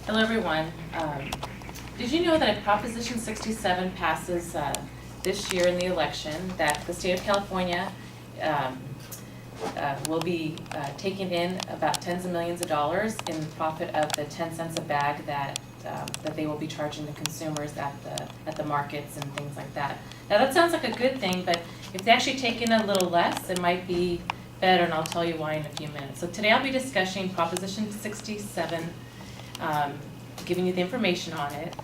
Hello, everyone. Did you know that if Proposition 67 passes this year in the election, that the state of California um, will be taking in about tens of millions of dollars in profit of the 10 cents a bag that they will be charging the consumers at the markets and things like that. Now that sounds like a good thing, but if they actually take in a little less, it might be better, and I'll tell you why in a few minutes. So today I'll be discussing Proposition 67, giving you the information on it,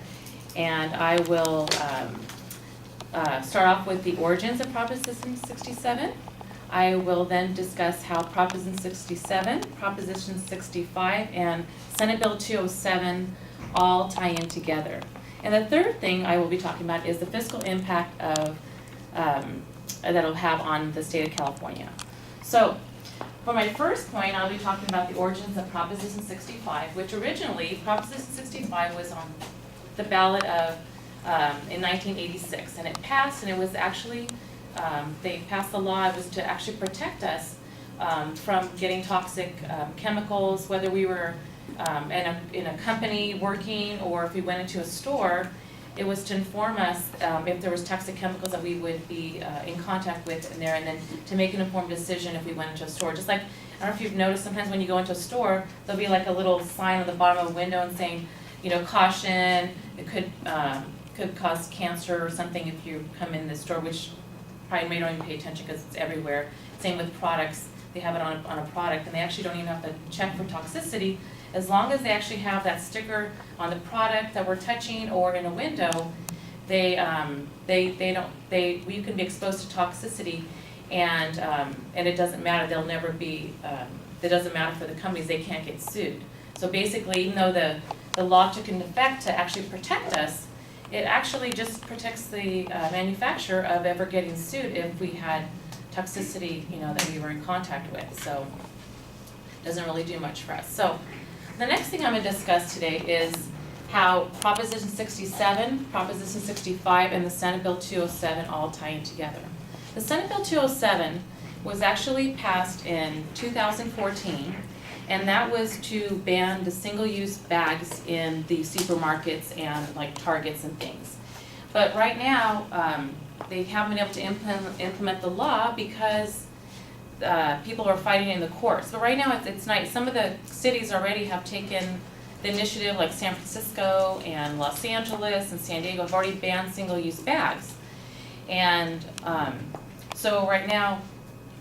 and I will start off with the origins of Proposition 67. I will then discuss how Proposition 67, Proposition 65, and Senate Bill 207 all tie in together. And the third thing I will be talking about is the fiscal impact of that it'll have on the state of California. So, for my first point, I'll be talking about the origins of Proposition 65, which originally, Proposition 65 was on the ballot of in 1986, and it passed, and it was actually, they passed the law. It was to actually protect us from getting toxic chemicals, whether we were in a company working or if we went into a store. It was to inform us if there was toxic chemicals that we would be in contact with in there, and then to make an informed decision if we went into a store. Just like, I don't know if you've noticed, sometimes when you go into a store, there'll be like a little sign on the bottom of a window and saying, you know, caution, it could cause cancer or something if you come in the store, which probably may not even pay attention because it's everywhere. Same with products. They have it on a product, and they actually don't even have to check for toxicity. As long as they actually have that sticker on the product that we're touching or in a window, we can be exposed to toxicity, and it doesn't matter. They'll never be. It doesn't matter for the companies. They can't get sued. So basically, even though the law took into effect to actually protect us, it actually just protects the manufacturer of ever getting sued if we had toxicity, you know, that we were in contact with. So it doesn't really do much for us. So the next thing I'm going to discuss today is how Proposition 67, Proposition 65, and the Senate Bill 207 all tie in together. The Senate Bill 207 was actually passed in 2014, and that was to ban the single-use bags in the supermarkets and like Targets and things. But right now, they haven't been able to implement the law because people are fighting in the courts. But right now it's nice. Some of the cities already have taken the initiative, like San Francisco and Los Angeles and San Diego have already banned single-use bags. And so right now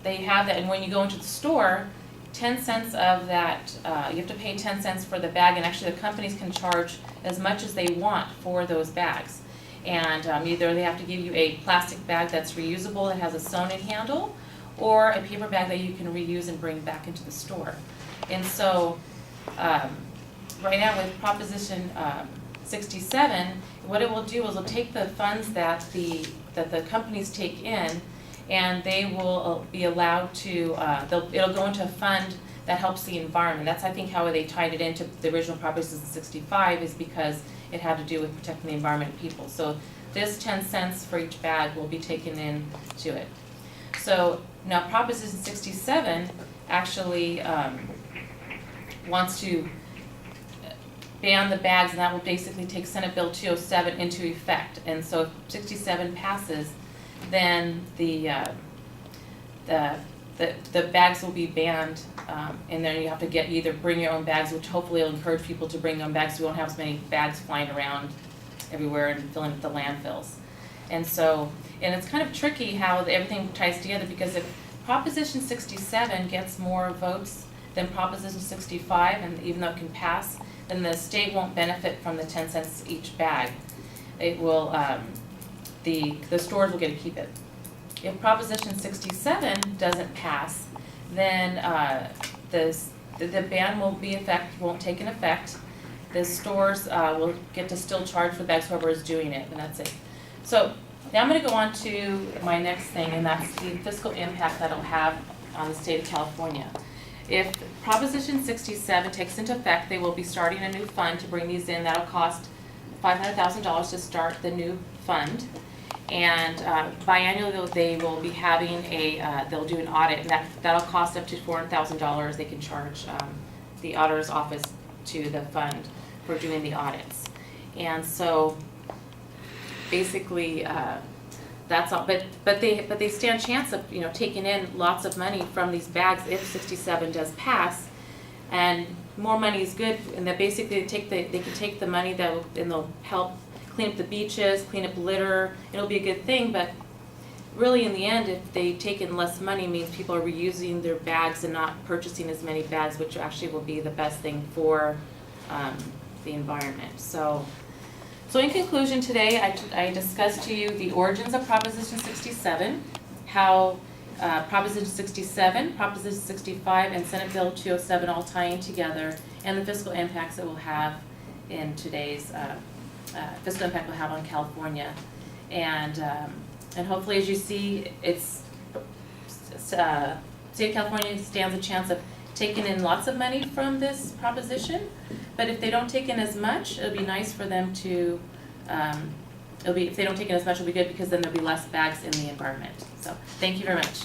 they have that, and when you go into the store, 10 cents of that, you have to pay 10 cents for the bag, and actually the companies can charge as much as they want for those bags. And either they have to give you a plastic bag that's reusable that has a sewn-in handle, or a paper bag that you can reuse and bring back into the store. And so, right now with Proposition 67, what it will do is it'll take the funds that the companies take in, and they will be allowed to, it'll go into a fund that helps the environment. That's, I think, how they tied it into the original Proposition 65, is because it had to do with protecting the environment and people. So this 10 cents for each bag will be taken into it. So now Proposition 67 actually wants to ban the bags, and that will basically take Senate Bill 207 into effect. And so if 67 passes, then the bags will be banned, and then you have to either bring your own bags, which hopefully will encourage people to bring their own bags so we won't have as many bags flying around everywhere and filling up the landfills. And so, and it's kind of tricky how everything ties together, because if Proposition 67 gets more votes than Proposition 65, and even though it can pass, then the state won't benefit from the 10 cents each bag. It will, the stores will get to keep it. If Proposition 67 doesn't pass, then the ban won't take in effect. The stores will get to still charge for bags, whoever is doing it, and that's it. So now I'm going to go on to my next thing, and that's the fiscal impact that it'll have on the state of California. If Proposition 67 takes into effect, they will be starting a new fund to bring these in. That'll cost $500,000 to start the new fund. And biannually, they will be having they'll do an audit, and that'll cost up to $400,000. They can charge the auditor's office to the fund for doing the audits. And so basically, that's all, but they stand a chance of, you know, taking in lots of money from these bags if 67 does pass, and more money is good, and that basically they can take the money that will, and they'll help clean up the beaches, clean up litter. It'll be a good thing, but really in the end, if they take in less money, it means people are reusing their bags and not purchasing as many bags, which actually will be the best thing for the environment. So in conclusion today, I discussed to you the origins of Proposition 67, how Proposition 67, Proposition 65, and Senate Bill 207 all tying together, and the fiscal impacts it will have in today's fiscal impact will have on California. And hopefully, as you see, it's state of California stands a chance of taking in lots of money from this proposition. But if they don't take in as much, it'll be nice for them to. If they don't take in as much, it'll be good because then there'll be less bags in the environment. So thank you very much.